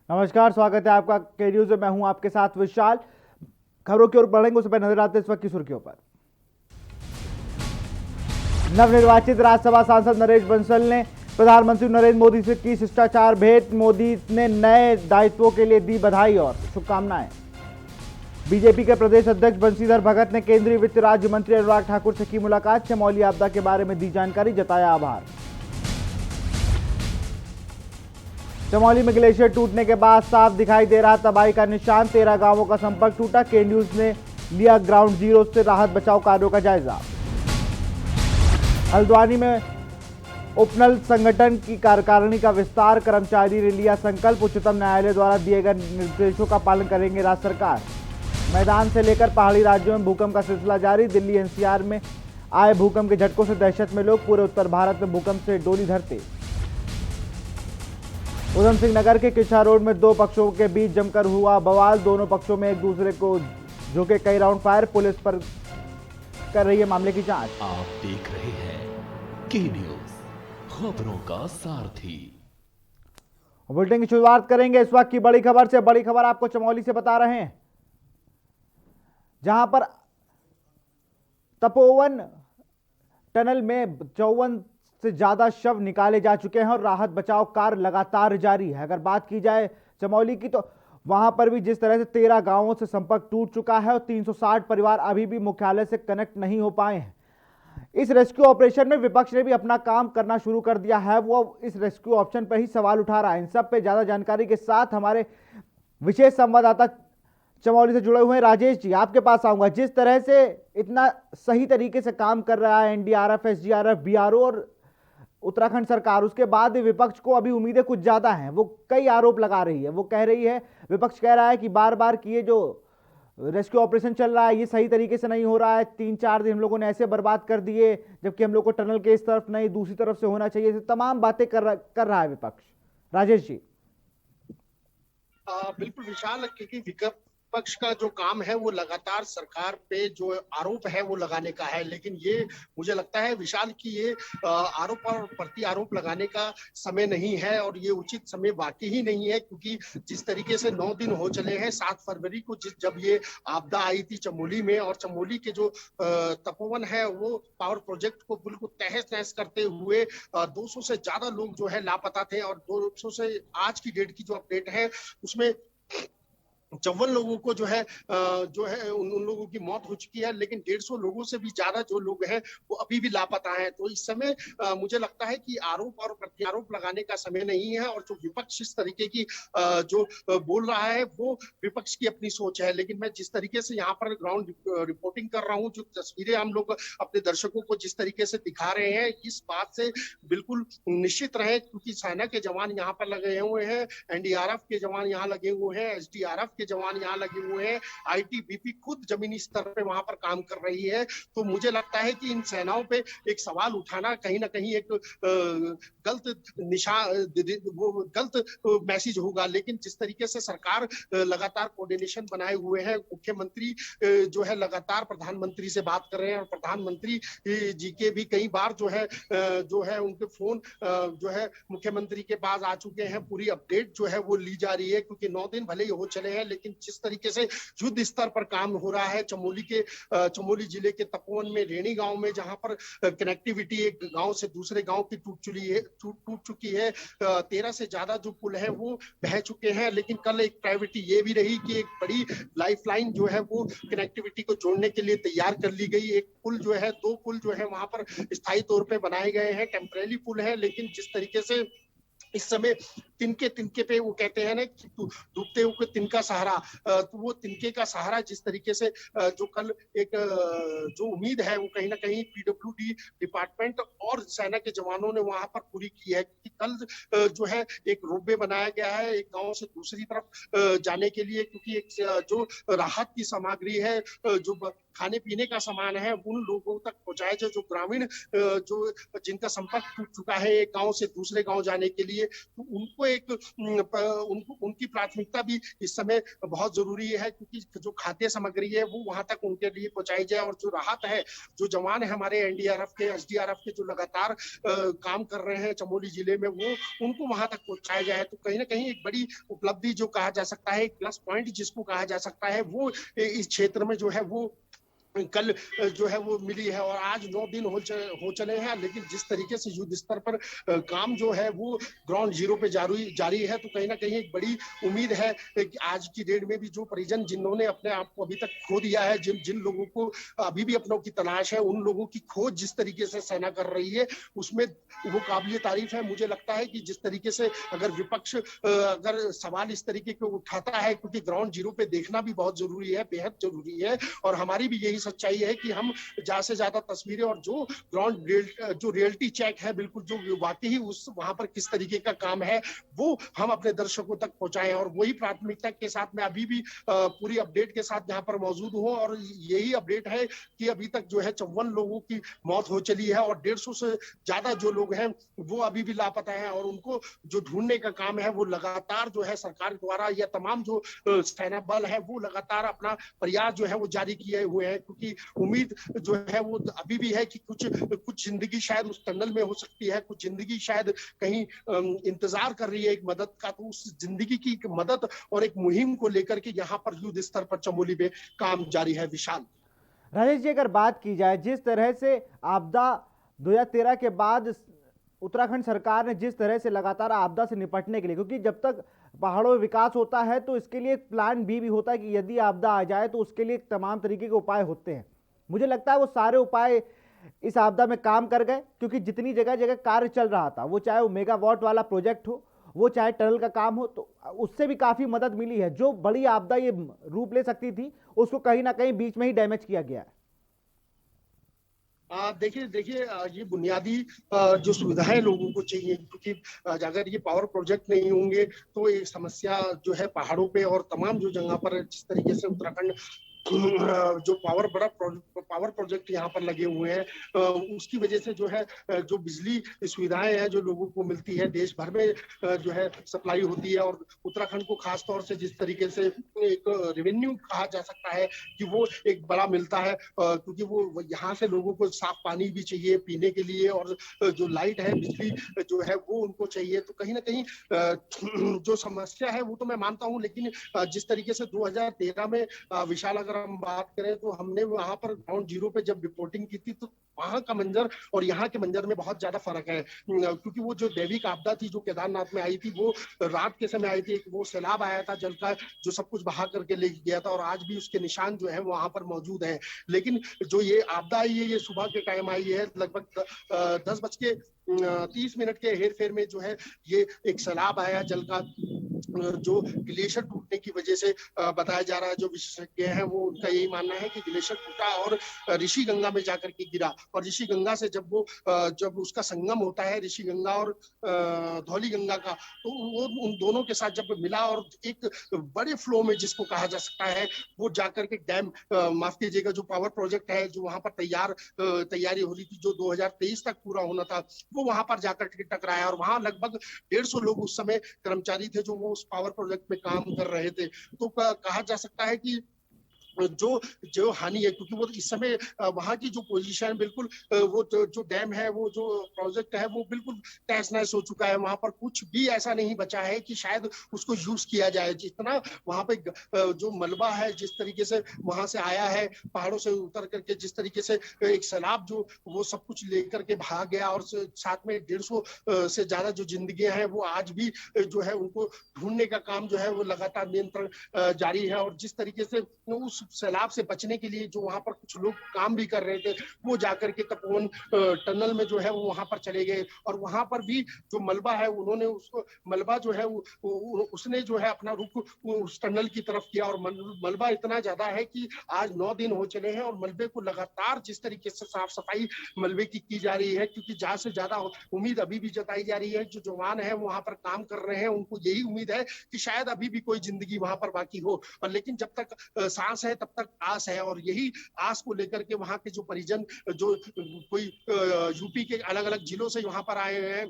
नमस्कार, स्वागत है आपका के न्यूज में। मैं हूं आपके साथ विशाल। खबरों की ओर बढ़ेंगे उससे पहले नजर आते हैं इस वक्त की सुर्खियों पर। नवनिर्वाचित राज्यसभा सांसद नरेश बंसल ने प्रधानमंत्री नरेंद्र मोदी से की शिष्टाचार भेंट। मोदी ने नए दायित्वों के लिए दी बधाई और शुभकामनाएं। बीजेपी के प्रदेश अध्यक्ष बंशीधर भगत ने केंद्रीय वित्त राज्य मंत्री अनुराग ठाकुर से की मुलाकात। चमोली आपदा के बारे में दी जानकारी, जताया आभार। चमोली में ग्लेशियर टूटने के बाद साफ दिखाई दे रहा तबाही का निशान। 13 गांवों का संपर्क टूटा। के न्यूज ने लिया ग्राउंड जीरो से राहत बचाव कार्यों का जायजा। हल्द्वानी में उपनल संगठन की कार्यकारिणी का विस्तार। कर्मचारी ने लिया संकल्प। उच्चतम न्यायालय द्वारा दिए गए निर्देशों का पालन करेंगे राज्य सरकार। मैदान से लेकर पहाड़ी राज्यों में भूकंप का सिलसिला जारी। दिल्ली एनसीआर में आए भूकंप के झटकों से दहशत में लोग। पूरे उत्तर भारत में भूकंप से डोली धरते। उधम सिंह नगर के किच्छा रोड में दो पक्षों के बीच जमकर हुआ बवाल। दोनों पक्षों में एक दूसरे को झोंके कई राउंड फायर। पुलिस पर कर रही है मामले की जांच। आप देख रहे हैं के न्यूज, खबरों का सारथी। बुलेटिन की शुरुआत करेंगे इस वक्त की बड़ी खबर से। बड़ी खबर आपको चमोली से बता रहे हैं, जहां पर तपोवन टनल में 54 से ज्यादा शव निकाले जा चुके हैं और राहत बचाव कार्य लगातार जारी है। अगर बात की जाए चमोली की, तो वहां पर भी जिस तरह से 13 गांवों से संपर्क टूट चुका है और 360 परिवार अभी भी मुख्यालय से कनेक्ट नहीं हो पाए हैं। इस रेस्क्यू ऑपरेशन में विपक्ष ने भी अपना काम करना शुरू कर दिया है। वो इस रेस्क्यू ऑप्शन पर ही सवाल उठा रहा है। इन सब पे ज्यादा जानकारी के साथ हमारे विशेष संवाददाता चमोली से जुड़े हुए हैं राजेश जी, आपके पास आऊंगा। जिस तरह से इतना सही तरीके से काम कर रहा है एनडीआरएफ, एसडीआरएफ, बीआरओ और उत्तराखंड सरकार, उसके बाद भी विपक्ष को अभी उम्मीदें कुछ ज्यादा हैं। वो कई आरोप लगा रही है। वो कह रही है, विपक्ष कह रहा है कि बार बार कि ये जो रेस्क्यू ऑपरेशन चल रहा है ये सही तरीके से नहीं हो रहा है। 3-4 दिन हम लोगों ने ऐसे बर्बाद कर दिए, जबकि हम लोग को टनल के इस तरफ नहीं दूसरी तरफ से होना चाहिए। तमाम बातें कर रहा है विपक्ष। राजेश जी। बिल्कुल विशाल, क्योंकि विपक्ष का जो काम है वो लगातार सरकार पे जो आरोप है वो लगाने का है, लेकिन ये मुझे लगता है विशाल की ये आरोप और प्रति आरोप लगाने का समय नहीं है और ये उचित समय वाकई ही नहीं है, क्योंकि जिस तरीके से 9 दिन हो चले हैं। 7 फरवरी को जब ये आपदा आई थी चमोली में, और चमोली के जो तपोवन है वो पावर प्रोजेक्ट को बिल्कुल तहस नहस करते हुए 200 से ज्यादा लोग जो है लापता थे, और 200 से आज की डेट की जो अपडेट है उसमें 54 लोगों को जो है उन लोगों की मौत हो चुकी है, लेकिन 150 लोगों से भी ज्यादा जो लोग हैं वो अभी भी लापता हैं। तो इस समय मुझे लगता है कि आरोप और प्रत्यारोप लगाने का समय नहीं है, और जो विपक्ष इस तरीके की बोल रहा है वो विपक्ष की अपनी सोच है। लेकिन मैं जिस तरीके से यहाँ पर ग्राउंड रिपोर्टिंग कर रहा हूँ, जो तस्वीरें हम लोग अपने दर्शकों को जिस तरीके से दिखा रहे हैं, इस बात से बिल्कुल निश्चित रहे, क्योंकि सेना के जवान यहाँ पर लगे हुए हैं, एनडीआरएफ के जवान यहाँ लगे हुए हैं, एसडीआरएफ के जवान यहाँ लगे हुए हैं, आईटीबीपी खुद जमीनी स्तर पे वहां पर काम कर रही है। तो मुझे लगता है कि इन सेनाओं पे एक सवाल उठाना कहीं ना कहीं एक गलत गलत मैसेज होगा। लेकिन जिस तरीके से सरकार लगातार कोऑर्डिनेशन बनाए हुए है, मुख्यमंत्री जो है लगातार प्रधानमंत्री से बात कर रहे हैं, और प्रधानमंत्री जी के भी कई बार जो है उनके फोन जो है मुख्यमंत्री के पास आ चुके हैं। पूरी अपडेट जो है वो ली जा रही है, क्योंकि 9 दिन भले ही हो चले हैं, लेकिन जिस तरीके से युद्ध स्तर पर काम हो रहा है चमोली जिले के तपोवन में रेणी गांव में, जहां पर कनेक्टिविटी एक गांव से दूसरे गांव की टूट चुकी है। 13 से ज्यादा जो पुल है वो बह चुके हैं, लेकिन कल एक प्रायोरिटी ये भी रही कि एक बड़ी लाइफलाइन जो है वो कनेक्टिविटी को जोड़ने के लिए तैयार कर ली गई। एक पुल जो है, 2 पुल जो है वहां पर स्थायी तौर पे बनाए गए हैं, टेम्परेरी पुल है, लेकिन जिस तरीके से इस समय तिनके पे वो कहते हैं ना कि डूबते हुए तिनका सहारा, तो वो तिनके का सहारा जिस तरीके से जो कल एक जो उम्मीद है वो कहीं ना कहीं पीडब्ल्यूडी डिपार्टमेंट और सेना के जवानों ने वहां पर पूरी की है, कि कल जो है एक रोपवे बनाया गया है एक गांव से दूसरी तरफ जाने के लिए, क्योंकि एक जो राहत की सामग्री है, जो खाने पीने का सामान है, उन लोगों तक पहुंचाया जाए जो ग्रामीण जो जिनका संपर्क टूट चुका है एक गांव से दूसरे गांव जाने के लिए, तो उनको उनको एक उनको उनकी प्राथमिकता भी इस समय बहुत जरूरी है, क्योंकि जो खाद्य सामग्री है वो वहां तक उनके लिए पहुंचाई जाए, और जो राहत है, जो जवान है हमारे एनडीआरएफ के, एसडीआरएफ के, जो लगातार काम कर रहे हैं चमोली जिले में, वो उनको वहां तक पहुंचाया जाए। तो कहीं ना कहीं एक बड़ी उपलब्धि जो कहा जा सकता है, एक प्लस पॉइंट जिसको कहा जा सकता है, वो इस क्षेत्र में जो है वो कल जो है वो मिली है। और आज 9 दिन हो चले हैं, लेकिन जिस तरीके से युद्ध स्तर पर काम जो है वो ग्राउंड जीरो पे जारी है, तो कहीं ना कहीं एक बड़ी उम्मीद है कि आज की डेट में भी जो परिजन जिन्होंने अपने आप को अभी तक खो दिया है, जिन जिन लोगों को अभी भी अपनों की तलाश है, उन लोगों की खोज जिस तरीके से सेना कर रही है, उसमें वो काबिल तारीफ है। मुझे लगता है कि जिस तरीके से अगर विपक्ष अगर सवाल इस तरीके के उठाता है, क्योंकि ग्राउंड जीरो पे देखना भी बहुत जरूरी है, बेहद जरूरी है, और हमारी भी यही सच्चाई है कि हम ज्यादा से ज्यादा तस्वीरें और जो ग्राउंड जो रियलिटी चेक है, बिल्कुल जो वाकई उस वहां पर किस तरीके का काम है, वो हम अपने दर्शकों तक पहुंचाएं। और वही प्राथमिकता के साथ मैं अभी भी पूरी अपडेट के साथ यहाँ पर मौजूद हूँ, और यही अपडेट है कि अभी तक जो है 54 लोगों की मौत हो चली है, और 150 से ज्यादा जो लोग हैं वो अभी भी लापता हैं, और उनको जो ढूंढने का काम है वो लगातार जो है सरकार द्वारा या तमाम जो सेना बल है वो लगातार अपना प्रयास जो है वो जारी किए हुए हैं, क्योंकि उम्मीद जो है वो अभी भी है कि कुछ जिंदगी शायद उस टनल में हो सकती है, कुछ जिंदगी शायद कहीं इंतजार कर रही है एक मदद का। तो उस जिंदगी की मदद और एक मुहिम को लेकर के यहाँ पर युद्ध स्तर पर चमोली में काम जारी है। विशाल, राजेश जी, अगर बात की जाए जिस तरह से आपदा 2013 के बाद उत्तराखंड सरकार ने जिस तरह से लगातार आपदा से निपटने के लिए, क्योंकि जब तक पहाड़ों में विकास होता है तो इसके लिए एक प्लान भी होता है कि यदि आपदा आ जाए तो उसके लिए तमाम तरीके के उपाय होते हैं। मुझे लगता है वो सारे उपाय इस आपदा में काम कर गए, क्योंकि जितनी जगह जगह कार्य चल रहा था, वो चाहे वो मेगावाट वाला प्रोजेक्ट हो, वो चाहे टनल का काम हो, तो उससे भी काफी मदद मिली है। जो बड़ी आपदा ये रूप ले सकती थी उसको कहीं ना कहीं बीच में ही डैमेज किया गया है। देखिए देखिए, ये बुनियादी जो सुविधाएं लोगों को चाहिए, क्योंकि अगर ये पावर प्रोजेक्ट नहीं होंगे तो ये समस्या जो है पहाड़ों पे और तमाम जो जगह पर जिस तरीके से उत्तराखंड जो पावर प्रोजेक्ट यहाँ पर लगे हुए हैं, उसकी वजह से जो है जो बिजली सुविधाएं हैं जो लोगों को मिलती है, देश भर में जो है सप्लाई होती है। और उत्तराखंड को खास तौर से जिस तरीके से एक रेवेन्यू कहा जा सकता है कि वो एक बड़ा मिलता है, क्योंकि वो यहाँ से लोगों को साफ पानी भी चाहिए पीने के लिए, और जो लाइट है, बिजली जो है वो उनको चाहिए। तो कहीं ना कहीं जो समस्या है वो तो मैं मानता हूँ, लेकिन जिस तरीके से 2013 में विशाल अगर हम बात करें तो हमने वहां पर ग्राउंड जीरो पे जब रिपोर्टिंग की थी, तो वहां का मंजर और यहाँ के मंजर में बहुत ज्यादा फर्क है, क्योंकि वो जो दैविक आपदा थी जो केदारनाथ में आई थी, वो रात के समय आई थी। वो सैलाब आया था जल का, जो सब कुछ बहा करके ले गया था, और आज भी उसके निशान जो है वहां पर मौजूद है। लेकिन जो ये आपदा आई है, ये सुबह के टाइम आई है, लगभग 10:30 के हेर फेर में जो है ये एक सैलाब आया जल का, जो ग्लेशियर टूटने की वजह से बताया जा रहा है। जो विशेषज्ञ हैं वो उनका यही मानना है कि ग्लेशियर टूटा और ऋषि गंगा में जाकर के गिरा, और ऋषि गंगा से जब उसका संगम होता है ऋषि गंगा और धौली गंगा का, तो वो उन दोनों के साथ जब मिला और एक बड़े फ्लो में जिसको कहा जा सकता है, वो जाकर के डैम, माफ कीजिएगा, जो पावर प्रोजेक्ट है जो वहां पर तैयारी हो रही थी, जो 2023 तक पूरा होना था, वो वहां पर जाकर के टकराया। और वहां लगभग 150 लोग उस समय कर्मचारी थे जो वो उस पावर प्रोजेक्ट में काम कर रहे थे। तो कहा जा सकता है कि जो जो हानि है, क्योंकि वो इस समय वहां की जो पोजीशन बिल्कुल वो जो डैम है, वो जो प्रोजेक्ट है, वो बिल्कुल तहस नहस हो चुका है। वहां पर कुछ भी ऐसा नहीं बचा है कि शायद उसको यूज किया जाए। जितना वहां पे जो मलबा है जिस तरीके से वहां से आया है, पहाड़ों से उतर करके जिस तरीके से एक सैलाब जो वो सब कुछ लेकर के भाग गया, और साथ में 150 से ज्यादा जो जिंदगियां हैं वो आज भी जो है उनको ढूंढने का काम जो है वो लगातार नियंत्रण जारी है। और जिस तरीके से उस सैलाब से बचने के लिए जो वहां पर कुछ लोग काम भी कर रहे थे, वो जाकर के तपोवन टनल में जो है वो वहां पर चले गए, और वहां पर भी जो मलबा है उन्होंने उसको मलबा जो है उसने जो है अपना रुख उस टनल की तरफ किया। और मलबा इतना ज्यादा है कि आज 9 दिन हो चले हैं, और मलबे को लगातार जिस तरीके से साफ सफाई मलबे की जा रही है, क्योंकि ज्यादा से ज्यादा उम्मीद अभी भी जताई जा रही है। जो जवान है वहां पर काम कर रहे हैं, उनको यही उम्मीद है कि शायद अभी भी कोई जिंदगी वहां पर बाकी हो। और लेकिन जब तक सांस है तब तक आस है, और यही आस को लेकर के वहां के जो परिजन जो कोई यूपी के अलग अलग जिलों से वहां पर आए हैं,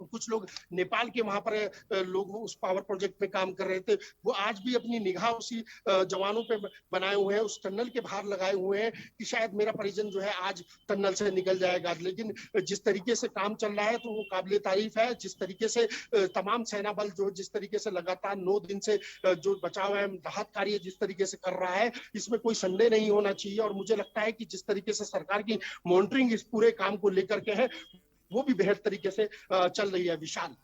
कुछ लोग नेपाल के वहां पर लोग उस पावर प्रोजेक्ट पे काम कर रहे थे, वो आज भी अपनी निगाह उसी जवानों पे बनाए हुए हैं, उस टनल के बाहर लगाए हुए हैं कि शायद मेरा परिजन जो है आज टनल से निकल जाएगा। लेकिन जिस तरीके से काम चल रहा है तो वो काबिले तारीफ है। जिस तरीके से तमाम सेना बल जो जिस तरीके से लगातार 9 दिन से जो बचाव है, राहत कार्य जिस तरीके से कर रहा है, इसमें कोई संदेह नहीं होना चाहिए। और मुझे लगता है कि जिस तरीके से सरकार की मॉनिटरिंग इस पूरे काम को लेकर के है, वो भी बेहतर तरीके से चल रही है। विशाल,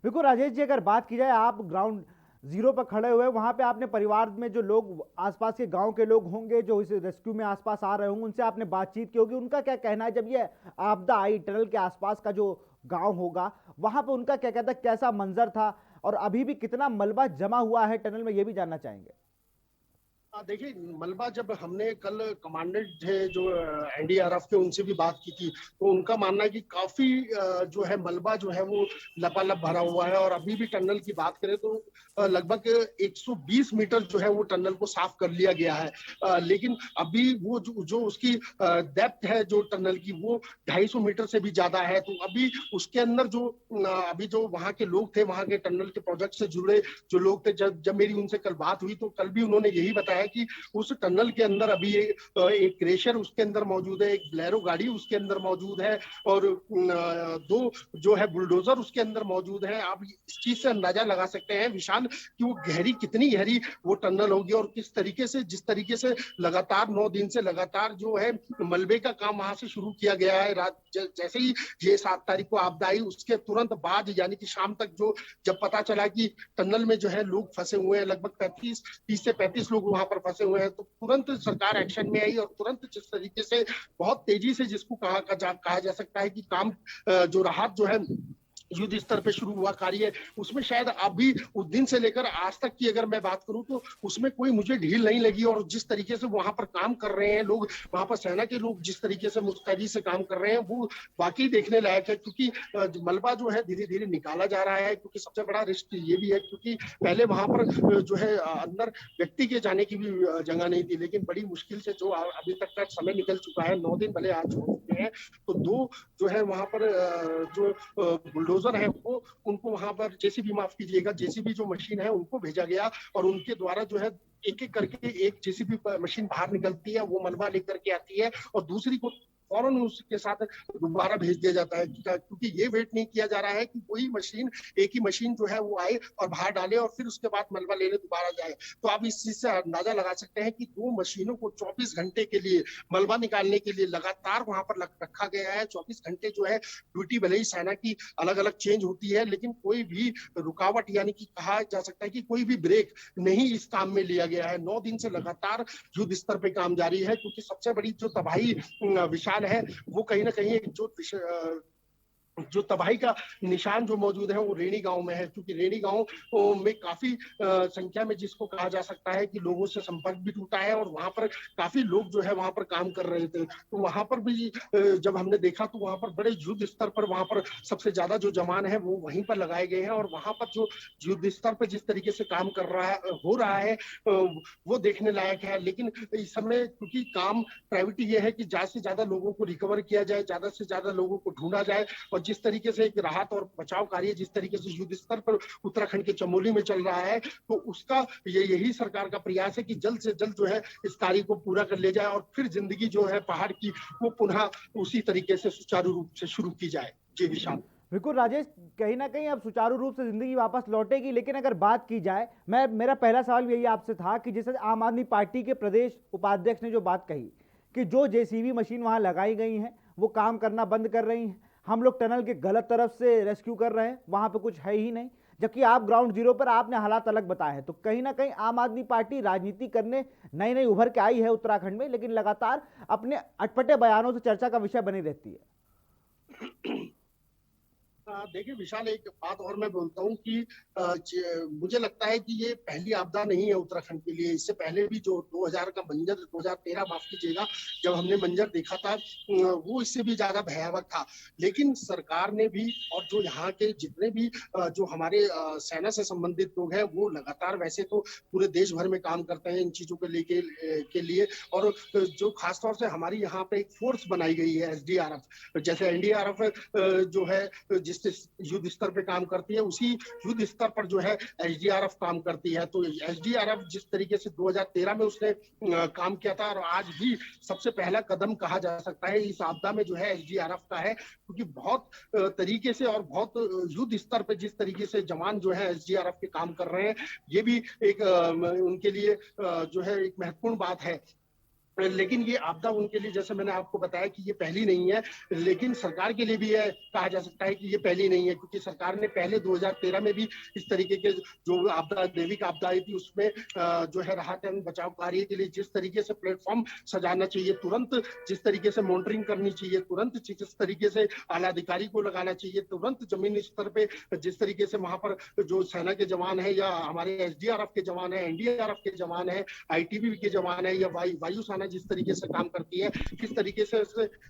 बिल्कुल राजेश जी, अगर बात की जाए, आप ग्राउंड जीरो पर खड़े हुए, वहां पे आपने परिवार में जो लोग आसपास के गांव के लोग होंगे जो इस रेस्क्यू में आसपास आ रहे होंगे, उनसे आपने बातचीत की होगी, उनका क्या कहना है जब ये आपदा आई, टनल के आसपास का जो गांव होगा वहां पे उनका क्या कहता है, कैसा मंजर था और अभी भी कितना मलबा जमा हुआ है टनल में, ये भी जानना चाहेंगे। देखिए, मलबा जब हमने कल कमांडेंट थे जो एनडीआरएफ के, उनसे भी बात की थी, तो उनका मानना है कि काफी जो है मलबा जो है वो लबालब भरा हुआ है। और अभी भी टनल की बात करें तो लगभग 120 मीटर जो है वो टनल को साफ कर लिया गया है। लेकिन अभी वो जो उसकी डेप्थ है जो टनल की, वो 250 मीटर से भी ज्यादा है। तो अभी उसके अंदर जो अभी जो वहाँ के लोग थे, वहाँ के टनल के प्रोजेक्ट से जुड़े जो लोग थे, जब मेरी उनसे कल बात हुई तो कल भी उन्होंने यही बताया कि उस टनल के अंदर अभी एक क्रेशर उसके अंदर मौजूद है, एक ब्लेरो गाड़ी उसके अंदर मौजूद है और 2 जो है बुलडोजर उसके अंदर मौजूद है। आप इस चीज से अंदाजा लगा सकते हैं विशाल कि वो कितनी गहरी वो टनल होगी और किस तरीके से, जिस तरीके से लगातार 9 दिन से लगातार जो है मलबे का काम वहां से शुरू किया गया है। जैसे ही ये 7 तारीख को आपदा आई, उसके तुरंत बाद यानी कि शाम तक जब पता चला कि टनल में जो है लोग फंसे हुए हैं, लगभग 30 से 35 लोग वहां पर फंसे हुए हैं, तो तुरंत सरकार एक्शन में आई और तुरंत जिस तरीके से बहुत तेजी से जिसको कहा जा सकता है कि काम जो राहत जो है युद्ध स्तर पे शुरू हुआ कार्य, उसमें शायद अभी उस दिन से लेकर आज तक की अगर मैं बात करूं तो उसमें कोई मुझे ढील नहीं लगी। और जिस तरीके से वहां पर काम कर रहे हैं लोग, वहां पर सेना के लोग जिस तरीके से मुस्तैदी से काम कर रहे हैं, वो वाकई देखने लायक है। क्योंकि मलबा जो है धीरे धीरे निकाला जा रहा है, क्योंकि सबसे बड़ा रिस्क ये भी है क्योंकि पहले वहां पर जो है अंदर व्यक्ति के जाने की भी जगह नहीं थी। लेकिन बड़ी मुश्किल से जो अभी तक का समय निकल चुका है, 9 दिन भले आज हो चुके हैं, तो 2 जो है वहां पर जो बुलडोजर है वो उनको वहां पर जेसीबी, माफ कीजिएगा, जेसीबी जो मशीन है उनको भेजा गया और उनके द्वारा जो है एक एक करके एक जेसीबी मशीन बाहर निकलती है, वो मलबा लेकर के आती है और दूसरी को फौरन उसके साथ दोबारा भेज दिया जाता है। क्योंकि ये वेट नहीं किया जा रहा है कि कोई मशीन, एक ही मशीन जो है वो आए और बाहर डाले और फिर उसके बाद मलबा लेने दोबारा जाए। तो आप इस चीज से अंदाजा लगा सकते हैं कि 2 मशीनों को 24 घंटे के लिए मलबा निकालने के लिए लगातार वहां पर रखा गया है। 24 घंटे जो है ड्यूटी भले ही सेना की अलग अलग चेंज होती है, लेकिन कोई भी रुकावट यानी कि कहा जा सकता है कि कोई भी ब्रेक नहीं इस काम में लिया गया है। 9 दिन से लगातार युद्ध स्तर पे काम जारी है, क्योंकि सबसे बड़ी जो तबाही विशाल है वो कहीं ना कहीं जो तबाही का निशान जो मौजूद है वो रेणी गांव में है। क्योंकि रेणी गांव में काफी संख्या में जिसको कहा जा सकता है कि लोगों से संपर्क भी टूटा है और वहां पर काफी लोग जो है वहां पर काम कर रहे थे। तो वहां पर भी जब हमने देखा तो वहां पर बड़े युद्ध स्तर पर वहां पर सबसे ज्यादा जो जवान है वो वहीं पर लगाए गए हैं और वहां पर जो युद्ध स्तर पर जिस तरीके से काम हो रहा है वो देखने लायक है। लेकिन इस समय क्योंकि काम प्रायोरिटी ये है कि ज्यादा से ज्यादा लोगों को रिकवर किया जाए, ज्यादा से ज्यादा लोगों को ढूंढा जाए और जिस तरीके से एक राहत और बचाव कार्य जिस तरीके से युद्ध स्तर पर उत्तराखंड के चमोली में चल रहा है, तो उसका यही सरकार का प्रयास है कि जल्द से जल्द जो है इस कार्य को पूरा कर ले जाए और फिर जिंदगी जो है पहाड़ की वो पुनः उसी तरीके से सुचारू रूप से शुरू की जाए। जी विशाल। बिल्कुल राजेश, कहीं ना कहीं अब सुचारू रूप से जिंदगी वापस लौटेगी। लेकिन अगर बात की जाए, मेरा पहला सवाल यही आपसे था कि जैसे आम आदमी पार्टी के प्रदेश उपाध्यक्ष ने जो बात कही कि जो जेसीबी मशीन वहां लगाई गई हैं वो काम करना बंद कर रही हैं, हम लोग टनल के गलत तरफ से रेस्क्यू कर रहे हैं, वहां पे कुछ है ही नहीं, जबकि आप ग्राउंड जीरो पर आपने हालात अलग बताए हैं। तो कहीं ना कहीं आम आदमी पार्टी राजनीति करने नई नई उभर के आई है उत्तराखंड में, लेकिन लगातार अपने अटपटे बयानों से चर्चा का विषय बनी रहती है। देखिए विशाल, एक बात और मैं बोलता हूँ कि मुझे लगता है कि ये पहली आपदा नहीं है उत्तराखंड के लिए। इससे पहले भी जो 2000 का मंजर, 2013 माफ कीजिएगा, जब हमने मंजर देखा था वो इससे भी ज्यादा भयावह था। लेकिन सरकार ने भी और जो यहाँ के जितने भी जो हमारे सेना से संबंधित लोग हैं वो लगातार वैसे तो पूरे देश भर में काम करते हैं इन चीजों को लेके के लिए। और जो खासतौर से हमारी यहाँ पे एक फोर्स बनाई गई है एसडीआरएफ, जैसे एनडीआरएफ जो है जिस जिस युद्ध स्तर पे काम करती है उसी युद्ध स्तर पर जो है एसडीआरएफ काम करती है। तो एसडीआरएफ जिस तरीके से 2013 में उसने काम किया था और आज भी सबसे पहला कदम कहा जा सकता है इस आपदा में जो है एसडीआरएफ का है, क्योंकि बहुत तरीके से और बहुत युद्ध स्तर पे जिस तरीके से जवान जो है एसडीआरएफ के काम कर रहे हैं, ये भी एक उनके लिए जो है एक महत्वपूर्ण बात है। लेकिन ये आपदा उनके लिए, जैसे मैंने आपको बताया कि ये पहली नहीं है, लेकिन सरकार के लिए भी है, कहा जा सकता है कि ये पहली नहीं है, क्योंकि सरकार ने पहले 2013 में भी इस तरीके के जो आपदा, दैविक आपदा आई थी, उसमें जो है राहत एवं बचाव कार्य के लिए जिस तरीके से प्लेटफॉर्म सजाना चाहिए, तुरंत जिस तरीके से मॉनिटरिंग करनी चाहिए, तुरंत जिस तरीके से आला अधिकारी को लगाना चाहिए, तुरंत जमीनी स्तर पे जिस तरीके से वहां पर जो सेना के जवान है या हमारे एसडीआरएफ के जवान है, एनडीआरएफ के जवान है, आईटीबीपी के जवान है या वायु सेना जिस तरीके से काम करती है, किस तरीके से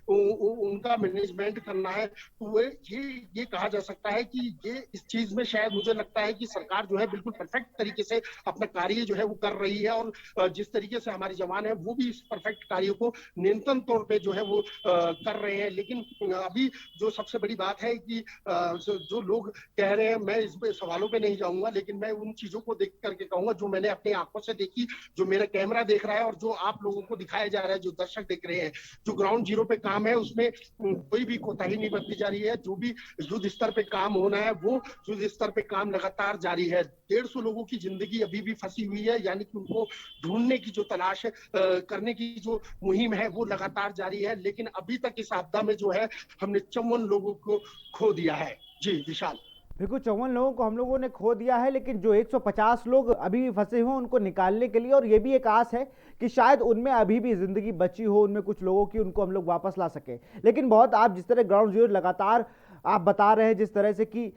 उनका मैनेजमेंट करना है, तो ये कहा जा सकता है कि ये इस चीज में शायद मुझे लगता है कि सरकार जो है बिल्कुल परफेक्ट तरीके से अपना कार्य जो है वो कर रही है, और जिस तरीके से हमारे जवान है वो भी इस परफेक्ट कार्य को निरंतर तौर पे जो है वो कर रहे हैं। लेकिन अभी जो सबसे बड़ी बात है कि जो लोग कह रहे हैं, मैं इस सवालों पे नहीं जाऊंगा, लेकिन मैं उन चीजों को देख करके कहूंगा जो मैंने अपनी आंखों से देखी, जो मेरा कैमरा देख रहा है और जो आप लोगों को दिखाया जा रहा है, जो दर्शक देख रहे हैं। जो ग्राउंड जीरो पे काम है उसमें कोई भी कोताही नहीं बरती जा रही है। जो भी युद्ध स्तर पे काम होना है वो युद्ध स्तर पे काम लगातार जारी है। 150 लोगों की जिंदगी अभी भी फंसी हुई है, यानी कि उनको ढूंढने की जो तलाश करने की जो मुहिम है वो लगातार जारी है। लेकिन अभी तक इस आपदा में जो है हमने 54 लोगों को खो दिया है। जी विशाल। बिल्कुल, 54 लोगों को हम लोगों ने खो दिया है, लेकिन जो 150 लोग अभी भी फंसे हुए हैं उनको निकालने के लिए, और ये भी एक आस है कि शायद उनमें अभी भी जिंदगी बची हो, उनमें कुछ लोगों की, उनको हम लोग वापस ला सके। लेकिन बहुत, आप जिस तरह ग्राउंड जीरो लगातार आप बता रहे हैं, जिस तरह से कि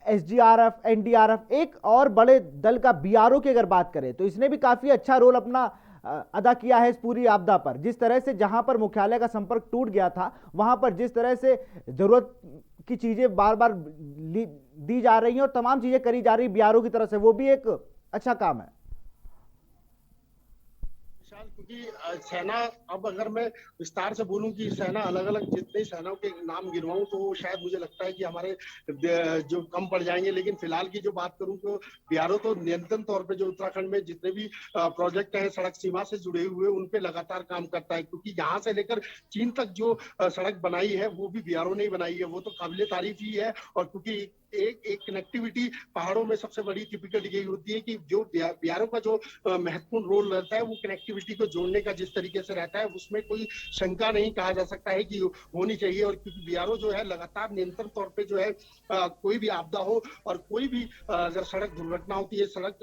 एसडीआरएफ, एनडीआरएफ, एक और बड़े दल का बीआरओ की अगर बात करें तो इसने भी काफी अच्छा रोल अपना अदा किया है इस पूरी आपदा पर। जिस तरह से जहां पर मुख्यालय का संपर्क टूट गया था, वहां पर जिस तरह से जरूरत की चीजें बार बार दी जा रही हैं और तमाम चीजें करी जा रही बीआरओ की तरफ से, वो भी एक अच्छा काम है। क्योंकि सेना, अब अगर मैं विस्तार से बोलूं कि सेना अलग अलग जितने सेनाओं के नाम गिनवाऊं तो शायद मुझे लगता है कि हमारे जो कम पड़ जाएंगे। लेकिन फिलहाल की जो बात करूं तो बीआरओ तो निरंतर तौर पे जो उत्तराखंड में जितने भी प्रोजेक्ट हैं सड़क सीमा से जुड़े हुए, उन पे लगातार काम करता है। क्योंकि यहाँ से लेकर चीन तक जो सड़क बनाई है वो भी बीआरओ ने ही बनाई है, वो तो काबिले तारीफ ही है। और क्योंकि एक कनेक्टिविटी पहाड़ों में सबसे बड़ी टिपिकल यही होती है कि जो बीआरओ का जो महत्वपूर्ण रोल रहता है वो कनेक्टिविटी को जोड़ने का जिस तरीके से रहता है, उसमें कोई शंका नहीं, कहा जा सकता है कि होनी चाहिए। और क्योंकि बीआरओ जो है लगातार निरंतर तौर पे जो है कोई भी आपदा हो और कोई भी अगर सड़क दुर्घटना होती है, सड़क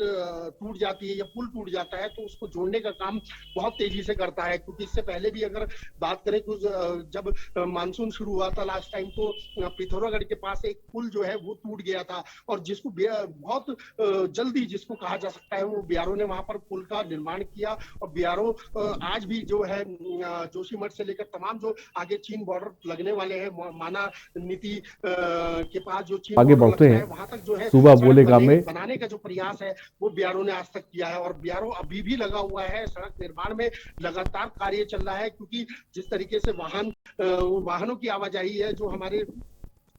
टूट जाती है या पुल टूट जाता है, तो उसको जोड़ने का काम बहुत तेजी से करता है। क्योंकि इससे पहले भी अगर बात करें कुछ, जब मानसून शुरू हुआ था लास्ट टाइम, तो पिथौरागढ़ के पास एक पुल जो है वो टूट गया था, और जिसको बहुत जल्दी, जिसको कहा जा सकता है, वो बीआरओ ने वहां पर पुल का निर्माण किया। और बीआरओ आज भी जो है जोशीमठ से लेकर तमाम जो आगे चीन बॉर्डर लगने वाले हैं, माना नीति के पास जो चीन आगे बॉर्डर बढ़ते लगता हैं, है, वहां तक जो है सुबह बोलेगा में बनाने का जो प्रयास है वो बीआरओ ने आज तक किया है। और बीआरओ अभी भी लगा हुआ है, सड़क निर्माण में लगातार कार्य चल रहा है। क्योंकि जिस तरीके से वाहनों की आवाजाही है, जो हमारे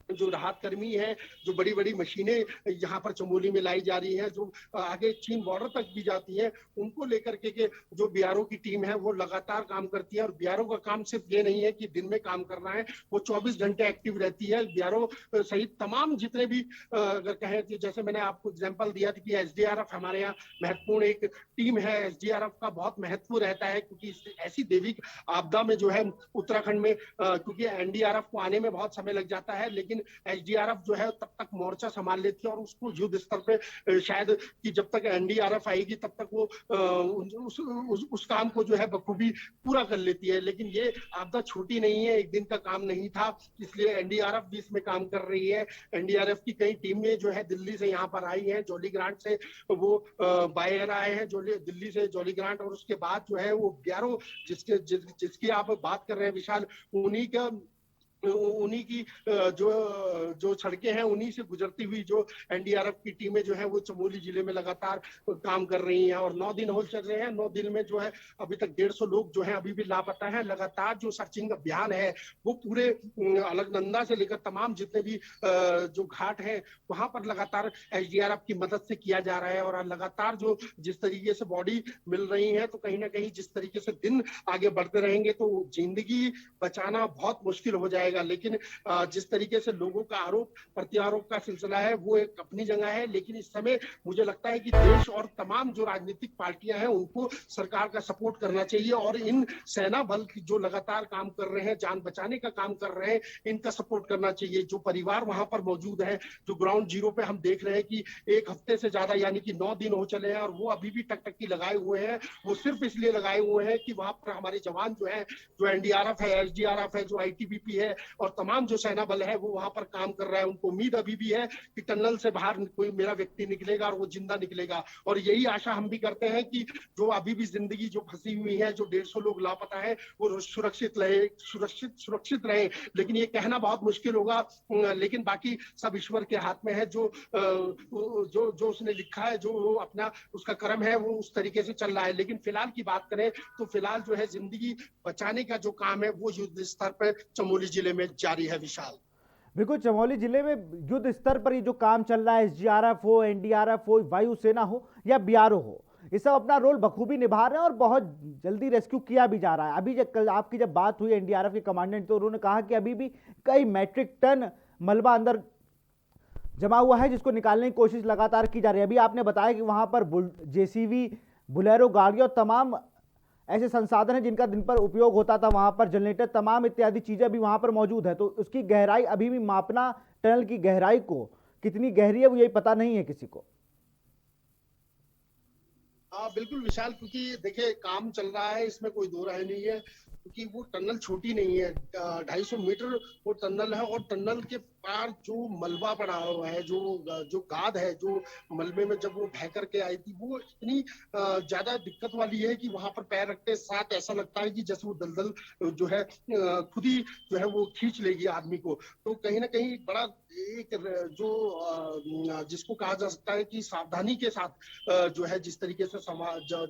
जो राहत कर्मी है, जो बड़ी बड़ी मशीनें यहाँ पर चमोली में लाई जा रही हैं, जो आगे चीन बॉर्डर तक भी जाती हैं, उनको लेकर के जो बीआरओ की टीम है वो लगातार काम करती है। और बीआरओ का काम सिर्फ ये नहीं है कि दिन में काम करना है, वो 24 घंटे एक्टिव रहती है। बीआरओ सहित तमाम जितने भी अगर कहें कि जैसे मैंने आपको एग्जाम्पल दिया था कि एसडीआरएफ हमारे यहाँ महत्वपूर्ण एक टीम है, एसडीआरएफ का बहुत महत्व रहता है। क्योंकि ऐसी दैविक आपदा में जो है उत्तराखंड में, क्योंकि एनडीआरएफ को आने में बहुत समय लग जाता है, लेकिन एसडीआरएफ जो है तब तक मोर्चा संभाल लेती है और उसको युद्ध स्तर पे शायद कि जब तक एनडीआरएफ आएगी तब तक वो उस काम को जो है बखूबी पूरा कर लेती है। लेकिन ये आपदा छोटी नहीं है, एक दिन का काम नहीं था, इसलिए एनडीआरएफ भी इसमें काम कर रही है। एनडीआरएफ की कई टीमें जो है दिल्ली से यहाँ पर आई हैं, जोली ग्रांट से वो बाय एयर आए हैं, दिल्ली से जोली ग्रांट, और उसके बाद जो है वो बीआरओ जिसकी आप बात कर रहे हैं विशाल, उन्हीं का उन्हीं की जो जो सड़कें हैं उन्हीं से गुजरती हुई जो एनडीआरएफ की टीमें जो है वो चमोली जिले में लगातार काम कर रही हैं और 9 दिन हो चल रहे हैं। 9 दिन में जो है अभी तक 150 लोग जो है अभी भी लापता हैं। लगातार जो सर्चिंग अभियान है वो पूरे अलकनंदा से लेकर तमाम जितने भी जो घाट हैं वहां पर लगातार एसडीआरएफ की मदद से किया जा रहा है और लगातार जो जिस तरीके से बॉडी मिल रही है तो कहीं ना कहीं जिस तरीके से दिन आगे बढ़ते रहेंगे तो जिंदगी बचाना बहुत मुश्किल हो जाएगा। लेकिन जिस तरीके से लोगों का आरोप प्रत्यारोप का सिलसिला है वो एक अपनी जगह है, लेकिन इस समय मुझे लगता है कि देश और तमाम जो राजनीतिक पार्टियां हैं उनको सरकार का सपोर्ट करना चाहिए और इन सेना बल की जो लगातार काम कर रहे हैं, जान बचाने का काम कर रहे हैं, इनका सपोर्ट करना चाहिए। जो परिवार वहां पर मौजूद है, जो ग्राउंड जीरो पे हम देख रहे हैं कि 1 हफ्ते से ज्यादा यानी कि 9 दिन हो चले हैं और वो अभी भी टकटकी लगाए हुए हैं। वो सिर्फ इसलिए लगाए हुए हैं कि वहां पर हमारे जवान जो है, जो एनडीआरएफ है, एसडीआरएफ है, जो आईटीबीपी है और तमाम जो सेना बल है वो वहां पर काम कर रहा है। उनको उम्मीद अभी भी है कि टनल से बाहर कोई मेरा व्यक्ति निकलेगा और वो जिंदा निकलेगा और यही आशा हम भी करते हैं कि जो अभी भी जिंदगी जो फंसी हुई है, जो 150 लोग लापता है वो सुरक्षित रहे। लेकिन ये कहना बहुत मुश्किल होगा, लेकिन बाकी सब ईश्वर के हाथ में है। जो जो उसने लिखा है, जो अपना उसका कर्म है वो उस तरीके से चल रहा है। लेकिन फिलहाल की बात करें तो फिलहाल जो है जिंदगी बचाने का जो काम है वो युद्ध स्तर पर चमोली जिले में जारी है। विशाल, बिल्कुल, चमोली जिले में युद्ध स्तर पर ये जो काम चल रहा है, एसडीआरएफ हो, एनडीआरएफ हो, वायुसेना हो या बीआरओ हो, ये सब अपना रोल बखूबी निभा रहे हैं और बहुत जल्दी रेस्क्यू किया भी जा रहा है। अभी जब कल आपकी जब बात हुई एनडीआरएफ के कमांडेंट, तो उन्होंने कहा कि अभी भी कई मैट्रिक टन मलबा अंदर जमा हुआ है जिसको निकालने की कोशिश लगातार की जा रही है। अभी आपने बताया कि वहां पर जेसीबी, बुलेरो गाड़ियों, तमाम ऐसे संसाधन हैं जिनका दिन पर उपयोग होता था, वहां पर जनरेटर, तमाम इत्यादि चीजें भी वहां पर मौजूद है। तो उसकी गहराई अभी भी मापना, टनल की गहराई को कितनी गहरी है वो यही पता नहीं है किसी को। हाँ बिल्कुल विशाल, क्योंकि देखिए काम चल रहा है, इसमें कोई दो राय नहीं है। क्योंकि वो टनल छोटी नहीं है, 250 मीटर वो टनल है और टनल के पार जो मलबा पड़ा हुआ है, जो जो गाद है, जो मलबे में जब वो बह करके आई थी, वो इतनी ज्यादा दिक्कत वाली है कि वहां पर पैर रखते साथ ऐसा लगता है कि जैसे वो दलदल जो है खुद ही जो है वो खींच लेगी आदमी को। तो कहीं ना कहीं बड़ा एक जो जिसको कहा जा सकता है कि सावधानी के साथ जो है जिस तरीके से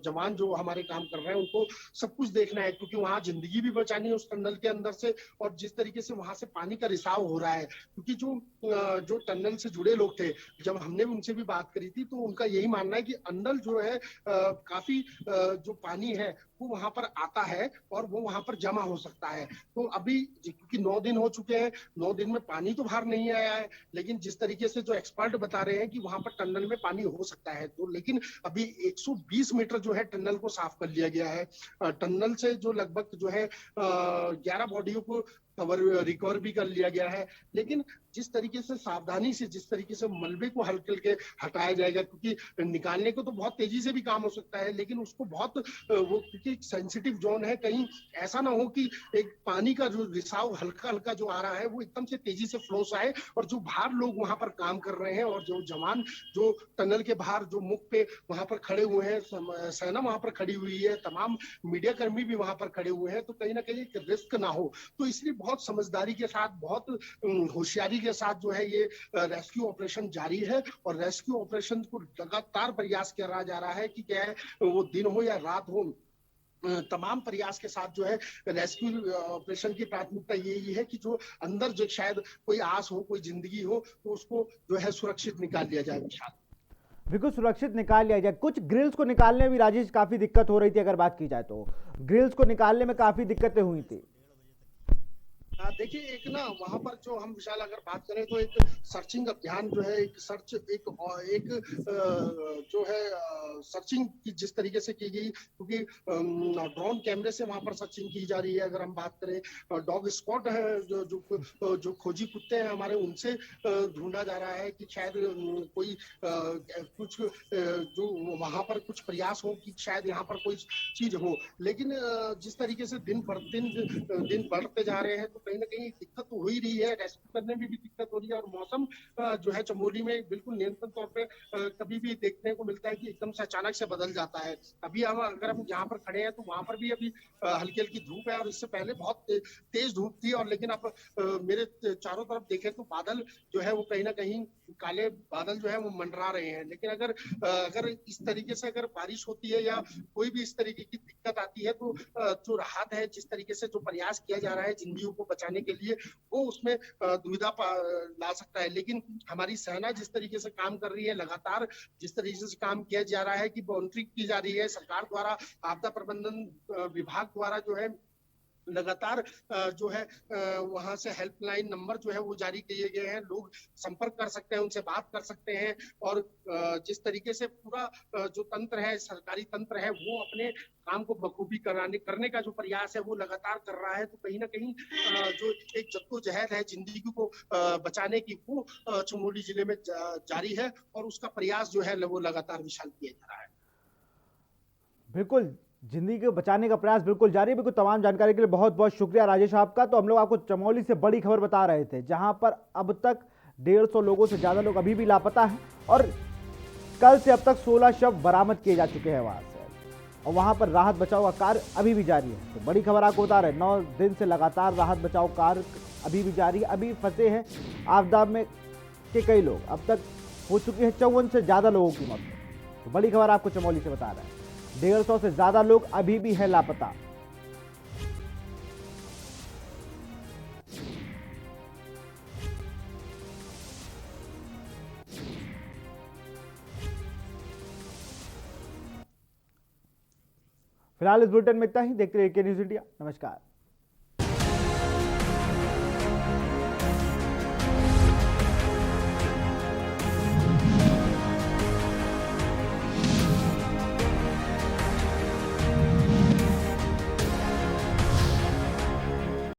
जवान जो हमारे काम कर रहे हैं उनको सब कुछ देखना है, क्योंकि वहां जिंदगी भी बचानी है उस टनल के अंदर से। और जिस तरीके से वहां से पानी का रिसाव हो रहा है, क्योंकि जो टनल से जुड़े लोग थे, जब हमने उनसे भी बात करी थी तो उनका यही मानना है कि अंदर जो है काफी जो पानी है वो वहां पर आता है और वो वहां पर जमा हो सकता है। तो अभी क्योंकि 9 दिन हो चुके हैं, 9 दिन में पानी तो बाहर नहीं आया है, लेकिन जिस तरीके से जो एक्सपर्ट बता रहे हैं कि वहां पर टनल में पानी हो सकता है, तो लेकिन अभी 120 मीटर जो है टनल को साफ कर लिया गया है। टनल से जो लगभग जो है 11 बॉडियों को रिकवर भी कर लिया गया है। लेकिन जिस तरीके से सावधानी से, जिस तरीके से मलबे को हल्के हल्के हटाया जाएगा, क्योंकि निकालने को तो बहुत तेजी से भी काम हो सकता है, लेकिन उसको बहुत वो क्योंकि सेंसिटिव जोन है, कहीं ऐसा ना हो कि एक पानी का जो रिसाव हल्का हल्का जो आ रहा है वो एकदम से तेजी से फ्लो आए और जो बाहर लोग वहां पर काम कर रहे हैं और जो जवान जो टनल के बाहर जो मुख पे वहां पर खड़े हुए हैं, सेना वहां पर खड़ी हुई है, तमाम मीडिया कर्मी भी वहां पर खड़े हुए हैं, तो कहीं ना कहीं एक रिस्क ना हो। तो इसलिए बहुत समझदारी के साथ, बहुत होशियारी के साथ जो है ये रेस्क्यू ऑपरेशन जारी है और रेस्क्यू ऑपरेशन को लगातार प्रयास करा जा रहा है कि क्या है वो दिन हो या रात हो, तमाम प्रयास के साथ जो है रेस्क्यू ऑपरेशन की प्राथमिकता यही है कि जो अंदर जो शायद कोई आस हो, कोई जिंदगी हो, तो उसको जो है सुरक्षित निकाल लिया जाए। विशाल, बिल्कुल सुरक्षित निकाल लिया जाए। कुछ ग्रिल्स को निकालने में भी राजेश काफी दिक्कत हो रही थी, अगर बात की जाए तो ग्रिल्स को निकालने में काफी दिक्कतें हुई थी। देखिए एक ना वहां पर जो हम विशाल अगर बात करें तो एक सर्चिंग अभियान जो है, एक सर्च एक जो है सर्चिंग की जिस तरीके से की गई, क्योंकि ड्रोन कैमरे से वहां पर सर्चिंग की जा रही है। अगर हम बात करें डॉग स्क्वाड है, जो खोजी कुत्ते हैं हमारे, उनसे ढूंढा जा रहा है कि शायद कोई कुछ जो वहां पर कुछ प्रयास हो कि शायद यहाँ पर कोई चीज हो। लेकिन जिस तरीके से दिन बढ़ते जा रहे हैं तो कहीं ना कहीं दिक्कत तो हो ही रही है, रेस्क्यू करने में भी दिक्कत हो रही है। और मौसम जो है चमोली में बिल्कुल नियंत्रण तौर पे कभी भी देखने को मिलता है कि एकदम से अचानक से बदल जाता है। अभी हम जहाँ पर खड़े हैं तो वहां पर भी अभी हल्की हल्की धूप है, और इससे पहले बहुत तेज धूप थी। और लेकिन अब मेरे चारों तरफ देखें तो बादल जो है वो कहीं ना कहीं काले बादल जो है वो मंडरा रहे हैं। लेकिन अगर इस तरीके से अगर बारिश होती है या कोई भी इस तरीके की दिक्कत आती है तो जो राहत है, जिस तरीके से जो प्रयास किया जा रहा है जिंदगियों को बचाने के लिए, वो उसमें दुविधा ला सकता है। लेकिन हमारी सेना जिस तरीके से काम कर रही है, लगातार जिस तरीके से काम किया जा रहा है कि मॉनिटरिंग की जा रही है सरकार द्वारा, आपदा प्रबंधन विभाग द्वारा जो है लगातार जो है वहां से हेल्पलाइन नंबर जो है वो जारी किए गए हैं। लोग संपर्क कर सकते हैं, उनसे बात कर सकते हैं। और जिस तरीके से पूरा जो तंत्र है, सरकारी तंत्र है, वो अपने काम को बखूबी करने का जो प्रयास है वो लगातार कर रहा है। तो कहीं ना कहीं जो एक जद्दोजहद है जिंदगी को बचाने की, वो चमोली जिले में जारी है, और उसका प्रयास जो है वो लगातार विशाल किया जा रहा है। बिल्कुल, जिंदगी को बचाने का प्रयास बिल्कुल जारी है। बिल्कुल, तमाम जानकारी के लिए बहुत बहुत शुक्रिया राजेश आपका। तो हम लोग आपको चमोली से बड़ी खबर बता रहे थे, जहां पर अब तक 150 लोगों से ज़्यादा लोग अभी भी लापता हैं, और कल से अब तक 16 शव बरामद किए जा चुके हैं वहां से, और वहां पर राहत बचाव का कार्य अभी भी जारी है। तो बड़ी खबर आपको बता रहे, 9 दिन से लगातार राहत बचाव कार्य अभी भी जारी है। अभी फंसे हैं आपदा में के कई लोग, अब तक हो चुकी है 54 से ज़्यादा लोगों की मौत। तो बड़ी खबर आपको चमोली से बता रहे हैं, 150 से ज्यादा लोग अभी भी हैं लापता। फिलहाल इस बुलेटिन में इतना ही। देखते रहिए के न्यूज़ इंडिया। नमस्कार।